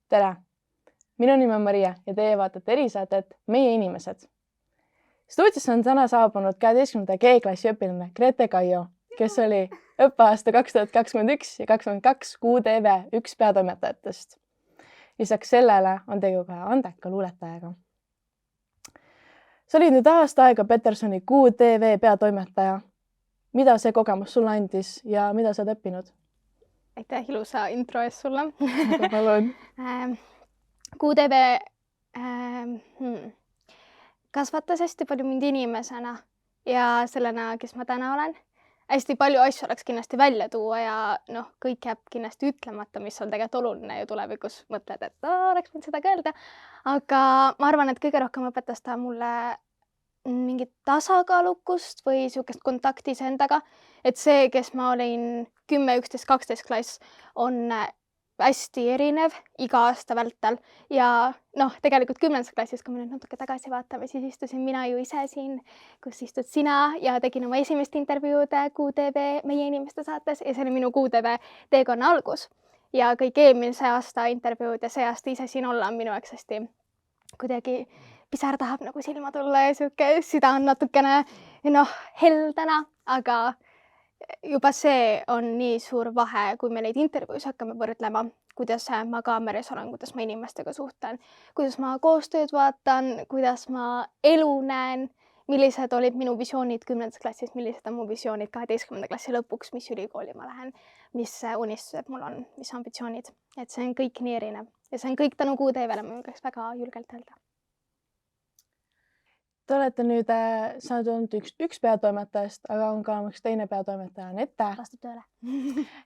Tere! Minu nimi on Maria ja teie vaatate erisaadet Meie inimesed. Stuudiosse on täna saabunud 12. G-klassi õpilane Grete Kaio, kes oli õppeaasta 2021 ja 2022 QTV üks peatoimetajatest. Lisaks sellele on tegu ka andeka luuletajaga. Sa olid nüüd aasta aega Petersoni QTV peatoimetaja. Mida see kogemus sulle andis ja mida sa oled õppinud? Aitäh ilusa intro eest sulle. Aga palun. QTV kasvatas hästi palju mind inimesena ja sellena, kes ma täna olen. Hästi palju asju oleks kindlasti välja tuua ja kõik jääb kindlasti ütlemata, mis on tegelikult oluline ju tulevikus. Mõtled, et oleks võinud seda ka öelda. Aga ma arvan, et kõige rohkem õpetas ta mulle mingit tasakaalukust või niisugust kontakti iseendaga. Et see, kes ma olin 10, 11, 12 klass, on hästi erinev iga aasta vältel. Ja tegelikult 10. klassis, kui me nüüd natuke tagasi vaatame, siis istusin mina ju ise siin, kus istud sina ja tegin oma esimest intervjuud QTV Meie inimeste saates ja see oli minu QTV teekonna algus. Ja kõik eelmise aasta intervjuud ja see aasta ise siin olla on minu jaoks hästi kuidagi pisar tahab nagu silma tulla ja siuke süda on natukene heldena, aga juba see on nii suur vahe, kui me neid intervjuus hakkame võrdlema, kuidas ma kaameras olen, kuidas ma inimestega suhtlen, kuidas ma koostööd vaatan, kuidas ma elu näen, millised olid minu visioonid 10. klassis, millised on mu visioonid 12. klassi lõpuks, mis ülikooli ma lähen, mis unistused mul on, mis ambitsioonid. Et see on kõik nii erinev ja see on kõik tänu QTV-le, ma julgeks väga julgelt öelda. Te olete nüüd, sa oled olnud üks peatoimetajast, aga on ka üks teine peatoimetaja, Anette. Vastab tööle.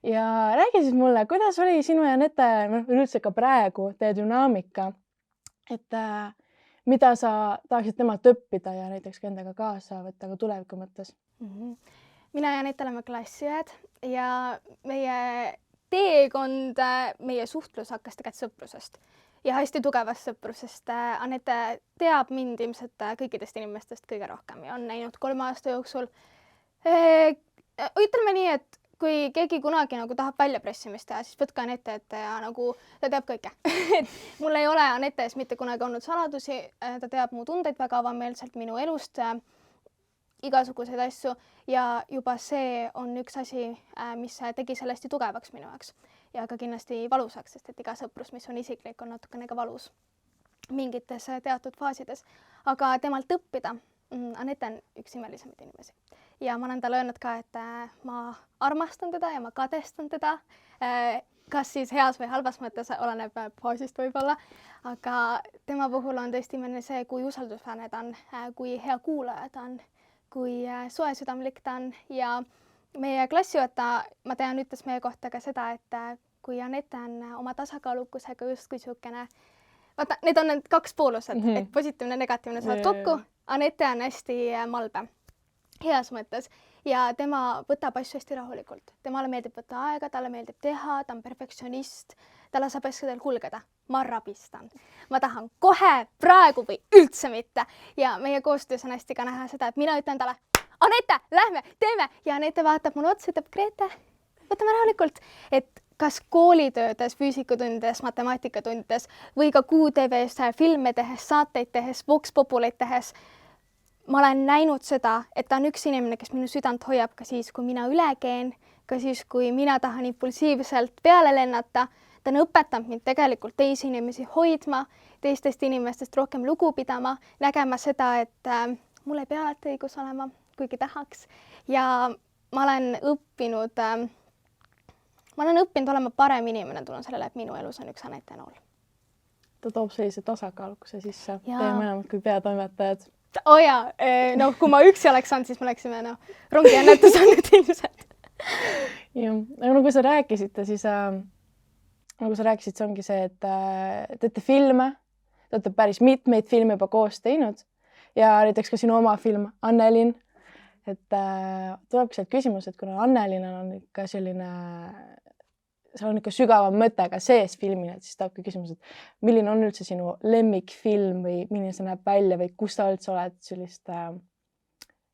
Ja räägi siis mulle, kuidas oli sinu ja Anette, üldse ka praegu teie dünaamika, et mida sa tahaksid temalt õppida ja näiteks endaga kaasa võtta ka tuleviku mõttes? Mina ja Anette oleme klassiõed ja meie teekond, meie suhtlus hakkas tegelikult sõprusest. Ja hästi tugevast sõprusest. Anette teab mind ilmselt kõikidest inimestest kõige rohkem ja on näinud 3 aasta jooksul. Ütleme nii, et kui keegi kunagi tahab väljapressimist teha, siis võtke Anette ette ja ta teab kõike. Mul ei ole Anette ees mitte kunagi olnud saladusi, ta teab mu tundeid väga avameelselt minu elust, igasuguseid asju ja juba see on üks asi, mis tegi selle hästi tugevaks minu jaoks. Ja ka kindlasti valusaks, sest et iga sõprus, mis on isiklik, on natukene ka valus mingites teatud faasides. Aga temalt õppida, Anette on üks imelisemaid inimesi. Ja ma olen talle öelnud ka, et ma armastan teda ja ma kadestan teda. Kas siis heas või halvas mõttes oleneb faasist võib-olla. Aga tema puhul on tõesti imeline see, kui usaldusväärne ta on, kui hea kuulaja ta on, kui soe südamlik ta on ja meie klassijuhataja, ma tean, ütles meie kohta ka seda, et kui Anette on oma tasakaalukusega justkui siukene, vaata, need on need 2 poolused, et positiivne ja negatiivne saavad kokku. Anette on hästi malbe, heas mõttes ja tema võtab asju hästi rahulikult. Temale meeldib võtta aega, talle meeldib teha, ta on perfektsionist, ta laseb asjadel kulgeda. Ma rabistan. Ma tahan kohe, praegu või üldse mitte. Ja meie koostöös on hästi ka näha seda, et mina ütlen talle, Anette, lähme, teeme ja Anette vaatab mulle otsa, ütleb, Grete, võtame rahulikult, et kas koolitöödes, füüsikatundides, matemaatikatundides või ka QTV-s filme tehes, saateid tehes, Vox Populeid tehes. Ma olen näinud seda, et ta on üks inimene, kes minu südant hoiab ka siis, kui mina üle keen, ka siis, kui mina tahan impulsiivselt peale lennata. Ta on õpetanud mind tegelikult teisi inimesi hoidma, teistest inimestest rohkem lugu pidama, nägema seda, et mul ei pea alati õigus olema, kuigi tahaks. Ja ma olen õppinud olema parem inimene, tulen sellele, et minu elus on üks Anette nool. Ta toob sellise tasakaalukuse sisse, teie mõlemad kui peatoimetajad. Kui ma üksi oleks saanud, siis me läksime rongi õnnetus on nüüd ilmselt. Ja kui sa rääkisite, siis see ongi see, et teete filme, te olete päris mitmeid filme juba koos teinud ja näiteks ka sinu oma film Annelin. Et tulebki sealt küsimus, et kuna Annelin on ikka selline, seal on ikka sügavam mõte ka sees filmil, et siis tahabki küsimus, et milline on üldse sinu lemmikfilm või milline see näeb välja või kus sa üldse oled sellist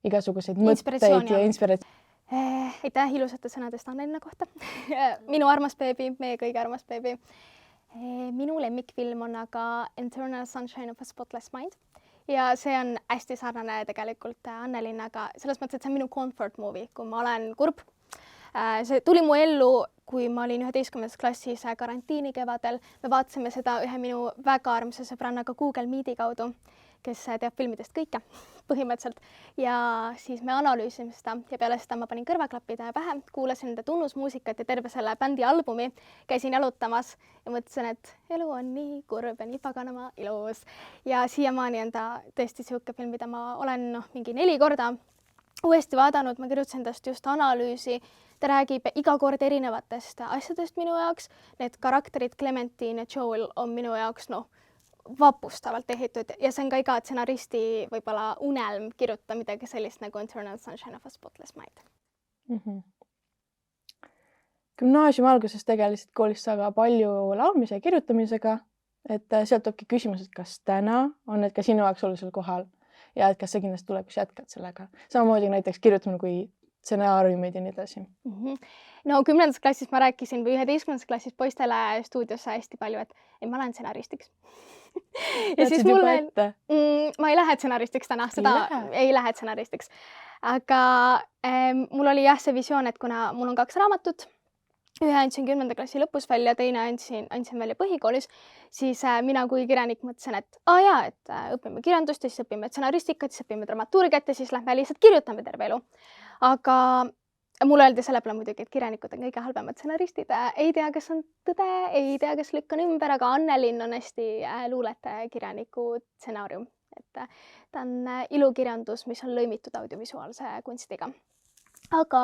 igasuguseid mõtteid ja inspiratsiooni. Aitäh ilusate sõnadest Annelina kohta. Minu armas beebi, meie kõige armas beebi. Minu lemmikfilm on aga Eternal Sunshine of a Spotless Mind ja see on hästi sarnane tegelikult Annelinnaga selles mõttes, et see on minu comfort movie, kui ma olen kurb. See tuli mu ellu, kui ma olin 11. klassis karantiini kevadel. Me vaatasime seda ühe minu väga armsa sõbrannaga Google Meeti kaudu, kes teab filmidest kõike põhimõtteliselt ja siis me analüüsime seda ja peale seda ma panin kõrvaklapid pähe, kuulasin nende tunnusmuusikat ja terve selle bändi albumi, käisin jalutamas ja mõtlesin, et elu on nii kurb ja nii paganama ilus ja siiamaani on ta tõesti sihuke film, mida ma olen mingi 4 korda uuesti vaadanud, ma kirjutasin tast just analüüsi, ta räägib iga kord erinevatest asjadest minu jaoks, need karakterid Clementine ja Joel on minu jaoks vapustavalt tehtud ja see on ka iga stsenaristi võib-olla unelm kirjutada midagi sellist nagu Eternal Sunshine of a Spotless Mind. Gümnaasiumi alguses tegelesid koolis sa ka palju laulmise ja kirjutamisega, et sealt tulebki küsimus, et kas täna on need ka sinu jaoks olulisel kohal ja et kas sa kindlasti tulevikus jätkad sellega. Samamoodi näiteks kirjutamine kui stsenaariumid ja nii edasi. No 10. klassis ma rääkisin või 11. klassis poistele stuudiosse hästi palju, et ma lähen stsenaristiks. Ja siis mulle ma ei lähe stsenaristiks täna, seda ei lähe stsenaristiks. Aga mul oli jah see visioon, et kuna mul on 2 raamatut, ühe andsin 10. klassi lõpus välja, teine andsin välja põhikoolis, siis mina kui kirjanik mõtlesin, et et õpime kirjandust ja siis õpime stsenaristikat, siis õpime dramaturgiat ja siis lähme lihtsalt kirjutame terve elu. Aga mulle öeldi selle peale muidugi, et kirjanikud on kõige halvemad stsenaristid. Ei tea, kas on tõde, ei tea, kas lükkan ümber, aga Annelinn on hästi luulete kirjaniku stsenaarium. Et ta on ilukirjandus, mis on lõimitud audiovisuaalse kunstiga. Aga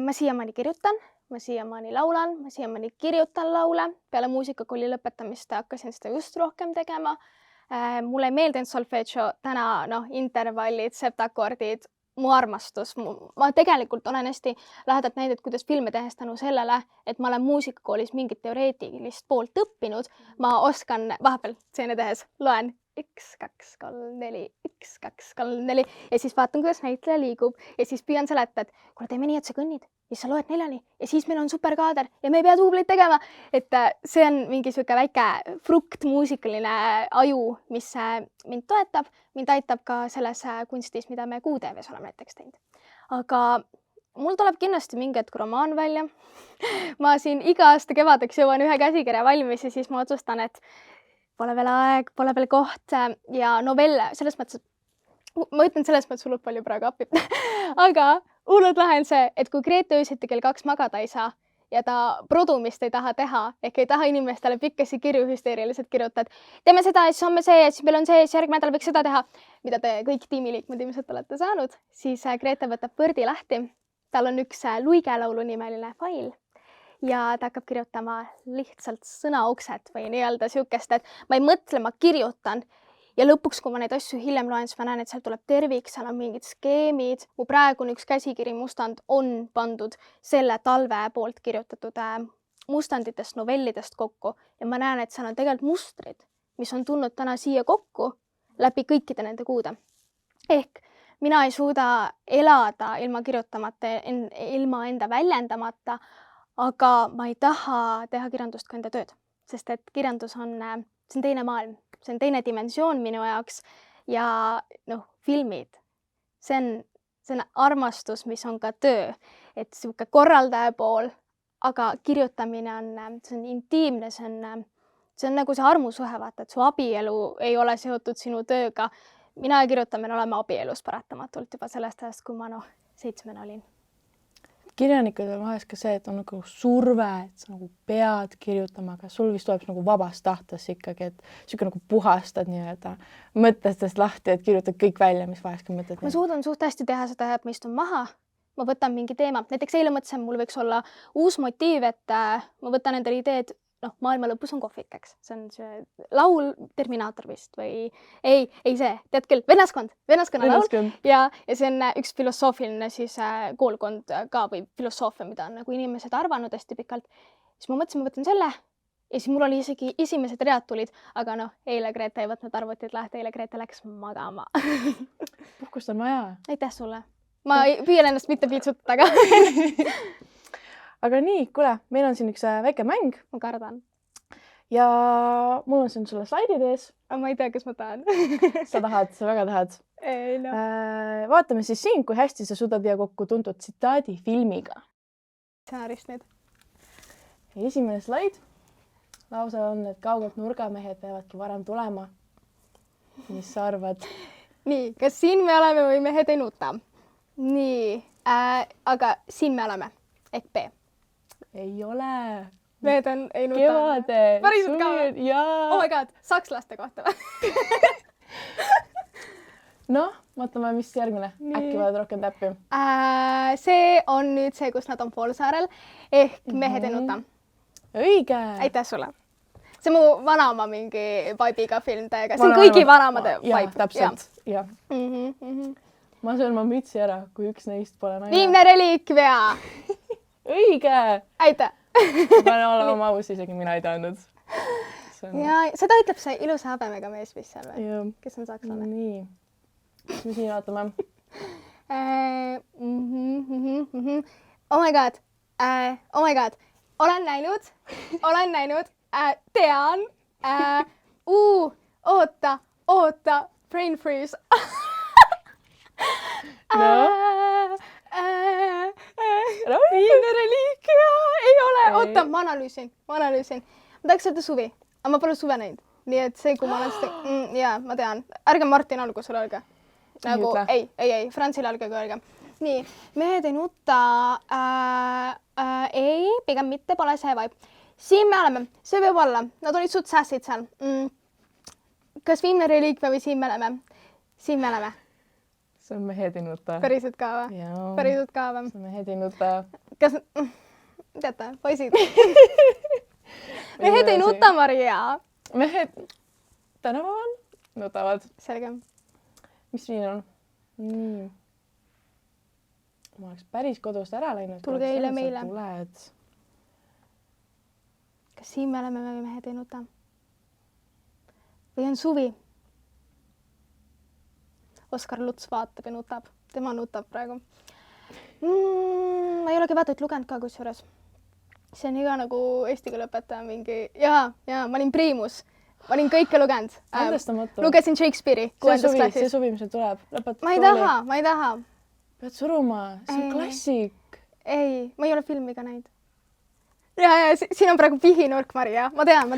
ma siiamaani kirjutan, ma siiamaani laulan, ma siiamaani kirjutan laule. Peale muusikakooli lõpetamist hakkasin seda just rohkem tegema. Mulle ei meeldinud solfeggio, täna intervallid, septakordid, mu armastus. Ma tegelikult olen hästi lähedalt näinud, kuidas filme tehes tänu sellele, et ma olen muusikakoolis mingit teoreetilist poolt õppinud. Ma oskan vahepeal stseene tehes, loen 1, 2, 3, 4, 1, 2, 3, 4 ja siis vaatan, kuidas näitleja liigub ja siis püüan seletada, et kuule, teeme nii, et sa kõnnid ja siis sa loed 4 ja siis meil on superkaader ja me ei pea duubleid tegema. Et see on mingi sihuke väike frukt muusikaline aju, mis mind toetab, mind aitab ka selles kunstis, mida me QTV-s oleme näiteks teinud. Aga mul tuleb kindlasti mingi hetk romaan välja. Ma siin iga aasta kevadeks jõuan ühe käsikirja valmis ja siis ma otsustan, et pole veel aeg, pole veel koht ja novelle, selles mõttes, ma ütlen selles mõttes hullult palju praegu appi. Aga hullult lahe on see, et kui Grete öösiti kell 2 magada ei saa ja ta produmist ei taha teha, ehk ei taha inimestele pikkasi kirju hüsteeriliselt kirjutada, teeme seda ja siis homme see ja siis meil on see ja siis järgmine nädal võiks seda teha, mida te kõik tiimiliikmed ilmselt olete saanud, siis Grete võtab Wordi lahti, tal on üks luigelaulu nimeline fail ja ta hakkab kirjutama lihtsalt sõnaukset või nii-öelda siukest, et ma ei mõtle, ma kirjutan ja lõpuks, kui ma neid asju hiljem loen, siis ma näen, et seal tuleb tervik, seal on mingid skeemid. Mu praegune üks käsikiri mustand on pandud selle talve poolt kirjutatud mustanditest, novellidest kokku ja ma näen, et seal on tegelikult mustrid, mis on tulnud täna siia kokku läbi kõikide nende kuude. Ehk mina ei suuda elada ilma kirjutamata, ilma enda väljendamata, aga ma ei taha teha kirjandust ka enda tööd, sest et kirjandus on teine maailm, see on teine dimensioon minu jaoks ja filmid, see on armastus, mis on ka töö, et sihuke korraldaja pool, aga kirjutamine see on intiimne, see on nagu see armusuhe, vaata, et su abielu ei ole seotud sinu tööga. Mina ja kirjutamine oleme abielus paratamatult juba sellest ajast, kui ma 7 olin. Kirjanikud on vahest ka see, et on nagu surve, et sa nagu pead kirjutama, aga sul vist tuleb nagu vabast tahtes ikkagi, et siuke nagu puhastad nii-öelda mõtetest lahti, et kirjutad kõik välja, mis vahest ka mõtled. Ma suudan suht hästi teha seda, et ma istun maha, ma võtan mingi teema. Näiteks eile mõtlesin, mul võiks olla uus motiiv, et ma võtan endale ideed, maailma lõpus on kohvik, eks. See on see laul Terminaator vist või ei see, tead küll, vennaskonna laul ja see on üks filosoofiline siis koolkond ka või filosoofia, mida on nagu inimesed arvanud hästi pikalt. Siis ma mõtlesin, ma võtan selle ja siis mul oli isegi esimesed read tulid, aga eile Grete ei võtnud arvutit lahti, eile Grete läks magama. Puhkust on vaja. Aitäh sulle. Ma püüan ennast mitte piitsutada, aga nii, kuule, meil on siin üks väike mäng. Ma kardan. ja mul on siin sulle slaidid ees. Aga ma ei tea, kas ma tahan. Sa tahad, sa väga tahad. Ei, no. Vaatame siis siin, kui hästi sa suudad viia kokku tuntud tsitaadi filmiga. Stsenaarist nüüd. Esimene slaid. Lause on, et kaugelt nurgamehed peavadki varem tulema. Mis sa arvad? Nii, kas siin me oleme või mehed ei nuta? Nii, aga siin me oleme. Ehk B. Ei ole. Mehed on ei nuta. Kevade. Päriselt ka või? Jaa. Oh my god, sakslaste kohta või? Noh, mõtleme, mis järgmine. Äkki vaid rohkem täppi. See on nüüd see, kus nad on poolsaarel. Ehk mehed ei nuta. Õige. Aitäh sulle. See mu vanaema mingi vibe'iga film täiega. See on kõigi vanemade vibe. Jah, täpselt. Ja. Ma söön ma mütsi ära, kui üks neist pole naine. Viimne reliikvia. Õige. Aitäh. Ma pean olema aus, isegi mina ei teadnud. Ja seda ütleb see ilusa habemega mees vist seal või? Kes on sakslane? Nii. Mis me siin vaatame? Oh my god. Oh my god. Olen näinud, tean, oota, brain freeze. Viimne reliikvia, ei ole, oota, ma analüüsin. Ma tahaks öelda suvi, aga ma pole suve näinud. Nii et see, kui ma olen seda, jaa, ma tean. Ärge Martin algusele öelge. Nagu, ei, Franzile algul öelge. Nii, mehed ei nuta, ei, pigem mitte, pole see vibe. Siin me oleme, see võib olla, nad olid suht sässid seal. Kas viimne reliikvia või siin me oleme? Siin me oleme. See on mehed ei nuta. Päriselt ka või? Päriselt ka või? See on mehed ei nuta. Kas, teate, poisid? Mehed ei nuta, Maria. Mehed tänapäeval nutavad. Selge. Mis siin on? Nii. Ma oleks päris kodust ära läinud. Tulge eile meile. Tuled. Kas siin me oleme või mehed ei nuta? Või on suvi? Oskar Luts vaatab ja nutab. Tema nutab praegu. Ma ei olegi vaatajaid lugenud ka kusjuures. See on iga nagu eesti keele õpetaja mingi... Jaa, ma olin priimus. Ma olin kõike lugenud. Andestamatu. Lugesin Shakespeare'i 6. klassis. See suvi, mis nüüd tuleb. Ma ei taha. Pead suruma. See on klassik. Ei, ma ei ole filmiga näinud. Ja, siin on praegu pihinurk, Maria. Ma tean.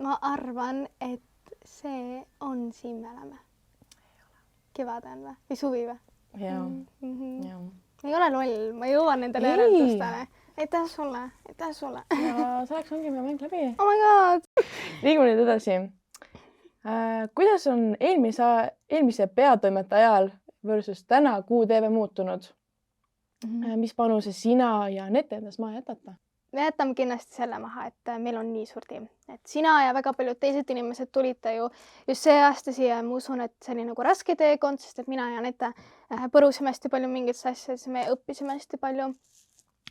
Ma arvan, et see on siin me oleme. Kevade on või? Või suvi või? Jaa. Ma ei ole loll, ma jõuan nendele järeldustele. Aitäh sulle. Ja selleks ongi meie mäng läbi. Oh my god! Liigume nüüd edasi. Kuidas on eelmise peatoimetaja ajal versus täna QTV muutunud? Mis panuse sina ja Anette endast maha jätate? Me jätame kindlasti selle maha, et meil on nii suur tiim. Et sina ja väga paljud teised inimesed tulite ju just see aasta siia ja ma usun, et see oli nagu raske teekond, sest et mina ja Anette põrusime hästi palju mingit asja, siis me õppisime hästi palju.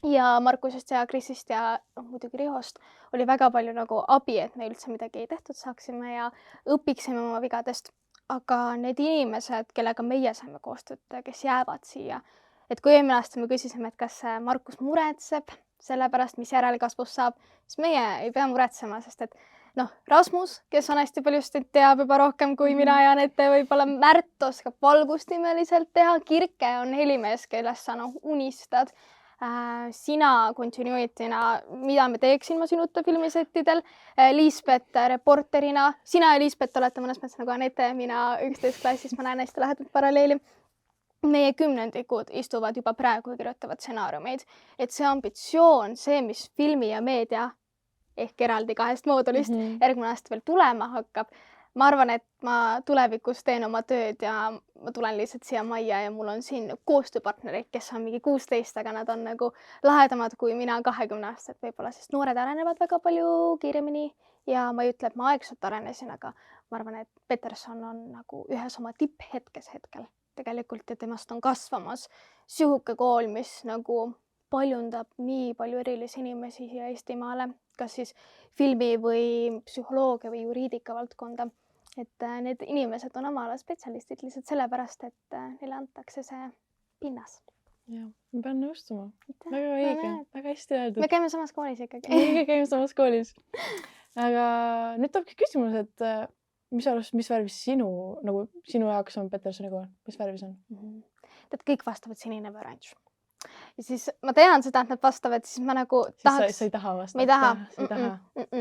Ja Markusest ja Krisist ja muidugi Rihost oli väga palju nagu abi, et me üldse midagi tehtud saaksime ja õpiksime oma vigadest. Aga need inimesed, kellega meie saime koostööd, kes jäävad siia, et kui eelmine aasta me küsisime, et kas Markus muretseb sellepärast, mis järelkasvus saab, siis meie ei pea muretsema, sest et Rasmus, kes on hästi palju teab juba rohkem kui mina ja Anette, võib-olla Märt oskab valgustimeliselt teha, Kirke on helimees, kellest sa unistad. Sina continuity'na, mida me teeksin ma sinuta filmisettidel, Liisbet reporterina, sina ja Liisbet olete mõnes mõttes nagu Anette ja mina 11 klassis, ma näen hästi lahedat paralleeli. Meie kümnendikud istuvad juba praegu ja kirjutavad stsenaariumeid, et see ambitsioon, see, mis filmi ja meedia ehk eraldi 2 moodulist järgmine aasta veel tulema hakkab. Ma arvan, et ma tulevikus teen oma tööd ja ma tulen lihtsalt siia majja ja mul on siin koostööpartnerid, kes on mingi 16, aga nad on nagu lahedamad kui mina 20 aastat võib-olla, sest noored arenevad väga palju kiiremini ja ma ei ütle, et ma aegselt arenesin, aga ma arvan, et Peterson on nagu ühes oma tipphetkes hetkel tegelikult ja temast on kasvamas sihuke kool, mis nagu paljundab nii palju erilisi inimesi siia Eestimaale, kas siis filmi või psühholoogia või juriidika valdkonda. Et need inimesed on oma ala spetsialistid lihtsalt sellepärast, et neile antakse see pinnas. jah, ma pean nõustuma. Väga õige, väga hästi öeldud. Me käime samas koolis ikkagi. Me käime samas koolis. Aga nüüd tulebki küsimus, et mis värvis nagu sinu jaoks on Petersoni kool? Mis värvis on? Tead, kõik vastavad sinine või oranž. Ja siis ma tean seda, et nad vastavad, siis ma nagu tahaks... Sa ei taha vastata? Ma ei taha.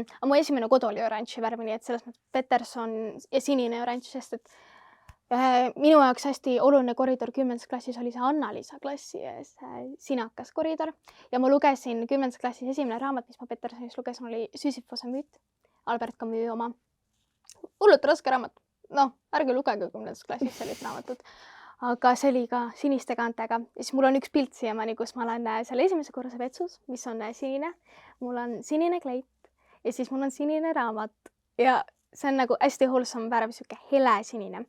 Aga mu esimene kodu oli oranži värvi, nii et selles mõttes Peterson ja sinine oranž, sest et minu jaoks hästi oluline koridor 10. klassis oli see Anna-Liisa klassi ees sinakas koridor ja ma lugesin 10. klassis esimene raamat, mis ma Petersonis lugesin, oli Sisyphose müüt, Albert Camus oma. Hullult raske raamat. Noh, ärge lugege 10. klassis sellist raamatut. Aga see oli ka siniste kaantega. Ja siis mul on üks pilt siiamaani, kus ma olen seal esimese korruse vetsus, mis on sinine. Mul on sinine kleit ja siis mul on sinine raamat ja see on nagu hästi wholesome värv, siuke hele sinine.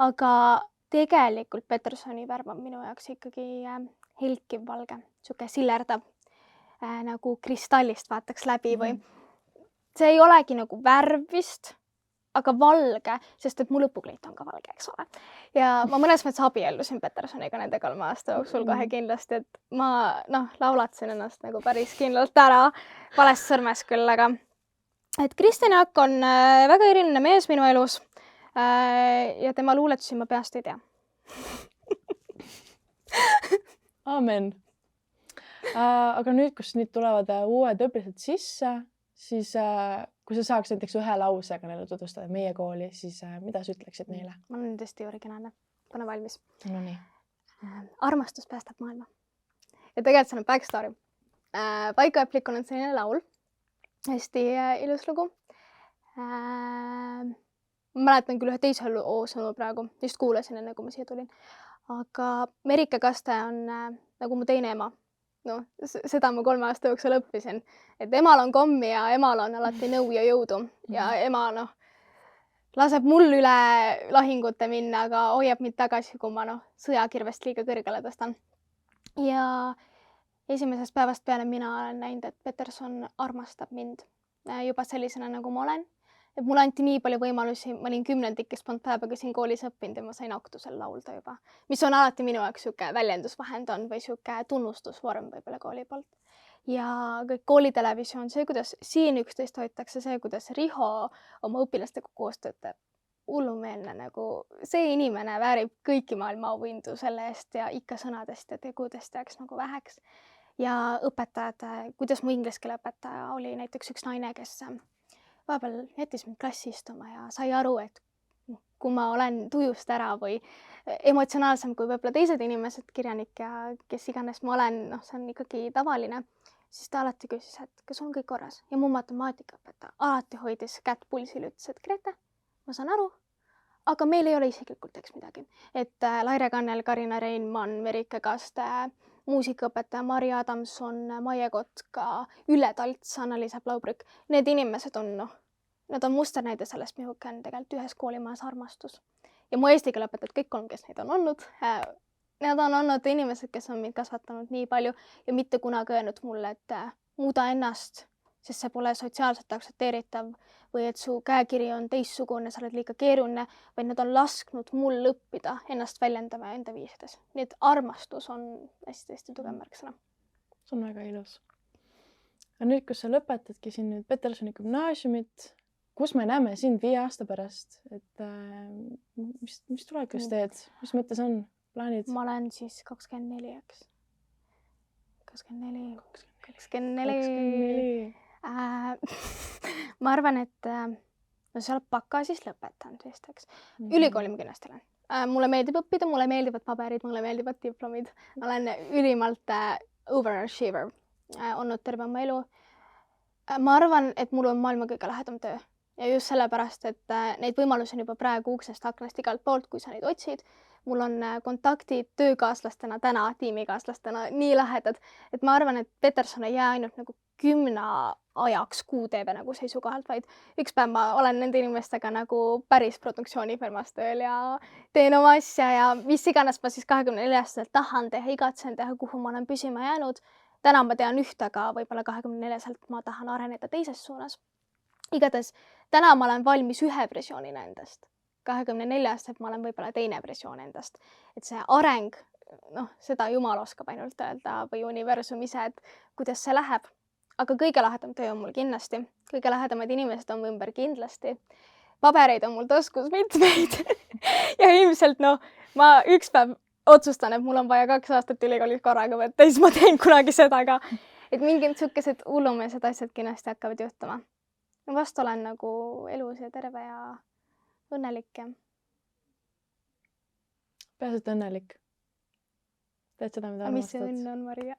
Aga tegelikult Petersoni värv on minu jaoks ikkagi helkiv valge, siuke sillerdav, nagu kristallist vaataks läbi või see ei olegi nagu värv vist, aga valge, sest et mu lõpukleit on ka valge, eks ole. Ja ma mõnes mõttes abiellusin Petersoniga nende 3 aasta jooksul kohe kindlasti, et ma laulatsin ennast nagu päris kindlalt ära, valest sõrmes küll, aga et Kristjan Jaak on väga eriline mees minu elus. Ja tema luuletusi ma peast ei tea. Amen. Aga nüüd, kus nüüd tulevad uued õpilased sisse, siis kui sa saaks näiteks ühe lausega neile tutvustada meie kooli, siis mida sa ütleksid neile? Ma olen tõesti originaalne. Pane valmis. No nii. Armastus päästab maailma. Ja tegelikult see on backstory. Paikaõplikul on selline laul. Hästi ilus lugu. Ma mäletan küll ühe teise sõnu praegu, just kuulasin enne, kui ma siia tulin. Aga Merike Kaste on nagu mu teine ema. No, seda ma 3 aasta jooksul õppisin. Et emal on kommi ja emal on alati nõu ja jõudu. Ja ema laseb mul üle lahingute minna, aga hoiab mind tagasi, kui ma sõjakirvest liiga kõrgele tõstan. Ja esimesest päevast peale mina olen näinud, et Peterson armastab mind juba sellisena, nagu ma olen. Et mulle anti nii palju võimalusi, ma olin 10. kes polnud päevaga siin koolis õppinud ja ma sain aktusel laulda juba. Mis on alati minu jaoks siuke väljendusvahend on või siuke tunnustusvorm võib-olla kooli poolt. Ja kõik koolitelevisioon, see, kuidas siin üksteist hoitakse, see, kuidas Riho oma õpilastega koostööd teeb. Hullumeelne nagu see inimene väärib kõiki maailma auhindu selle eest ja ikka sõnadest ja tegudest jääks nagu väheks. Ja õpetajad, kuidas mu inglise keele õpetaja oli näiteks üks naine, kes vahepeal jättis mind klassi istuma ja sai aru, et kui ma olen tujust ära või emotsionaalsem kui võib-olla teised inimesed, kirjanik ja kes iganes ma olen, see on ikkagi tavaline, siis ta alati küsis, et kas on kõik korras. Ja mu matemaatikaõpetaja alati hoidis kätt pulsil, ütles, et Grete, ma saan aru, aga meil ei ole isiklikult eks midagi. Et Laire Kannel, Karina Reinmann, Merike Kaste, muusikaõpetaja Mari Adamson, Maie Kotka, Ülle Talts, Anna-Liisa Blaubrück. Need inimesed on, nad on musternäide sellest, mihuke on tegelikult ühes koolimajas armastus. Ja mu eesti keele õpetajad, kõik 3, kes neid on olnud, need on olnud inimesed, kes on mind kasvatanud nii palju ja mitte kunagi öelnud mulle, et muuda ennast, sest see pole sotsiaalselt aktsepteeritav või et su käekiri on teistsugune, sa oled liiga keeruline, vaid nad on lasknud mul õppida ennast väljendama enda viisides. Nii et armastus on hästi-hästi tugev märksõna. See on väga ilus. Ja nüüd, kus sa lõpetadki siin nüüd Petersoni gümnaasiumit, kus me näeme sind 5 aasta pärast, et mis tulevikus teed? Mis mõttes on plaanid? Ma olen siis 24, eks. 24. Ma arvan, et seal baka siis lõpetan vist, eks. Ülikooli ma kindlasti olen. Mulle meeldib õppida, mulle meeldivad paberid, mulle meeldivad diplomid. Ma olen ülimalt overachiever olnud terve oma elu. Ma arvan, et mul on maailma kõige lähedam töö. Ja just sellepärast, et neid võimalusi on juba praegu uksest aknast igalt poolt, kui sa neid otsid. Mul on kontaktid töökaaslastena, täna tiimikaaslastena nii lahedad, et ma arvan, et Peterson ei jää ainult nagu 10 ajaks kuuteeve nagu seisukohalt, vaid üks päev ma olen nende inimestega nagu päris produktsioonifirmas tööl ja teen oma asja ja mis iganes ma siis 24-aastaselt tahan teha, igatsen teha, kuhu ma olen püsima jäänud. Täna ma tean üht, aga võib-olla 24-selt ma tahan areneda teises suunas. Igatahes täna ma olen valmis ühe versioonina endast. 24-aastaselt ma olen võib-olla teine versioon endast. Et see areng noh, seda Jumal oskab ainult öelda või universum ise, et kuidas see läheb. Aga kõige lahedam töö on mul kindlasti, kõige lahedamad inimesed on mu ümber kindlasti. Pabereid on mul taskus mitmeid ja ilmselt ma üks päev otsustan, et mul on vaja 2 aastat ülikoolis korraga võtta, siis ma teen kunagi seda ka. Et mingid niisugused hullumeelsed asjad kindlasti hakkavad juhtuma. Vast olen nagu elus ja terve ja õnnelik ja peaasi, et õnnelik. Teed seda, mida mis see armastad. õnn on, Maria?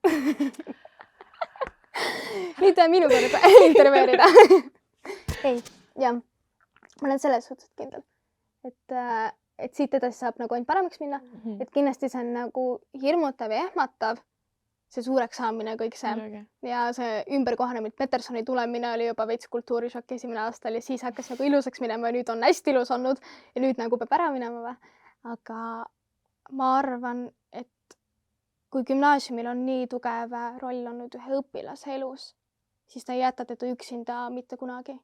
Nüüd on minu kord intervjueerida. Ei, jah, ma olen selles suhtes kindel, et siit edasi saab nagu ainult paremaks minna, et kindlasti see on nagu hirmutav ja ehmatav, see suureks saamine, kõik see ja see ümberkohanemine, Petersoni tulemine oli juba veits kultuurishokk esimene aastal ja siis hakkas nagu ilusaks minema ja nüüd on hästi ilus olnud ja nüüd nagu peab ära minema või. Aga ma arvan, et kui gümnaasiumil on nii tugev roll olnud ühe õpilase elus, siis ta ei jäta teda üksinda mitte kunagi.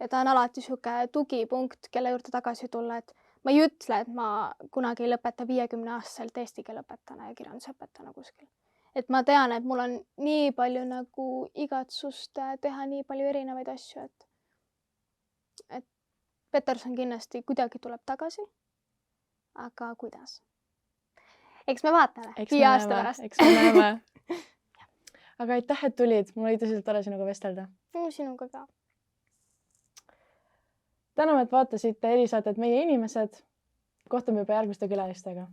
Ja ta on alati niisugune tugipunkt, kelle juurde tagasi tulla, et ma ei ütle, et ma kunagi ei lõpeta 50-aastaselt eesti keele õpetajana ja kirjandusõpetajana kuskil. Et ma tean, et mul on nii palju nagu igatsust teha nii palju erinevaid asju, et Peterson kindlasti kuidagi tuleb tagasi. Aga kuidas? Eks me vaatame 5 aasta pärast. Eks me näeme. Aga aitäh, et tulid. Mul oli tõsiselt tore sinuga vestelda. Sinuga ka. Täname, et vaatasite erisaadet Meie inimesed. Kohtume juba järgmiste külalistega.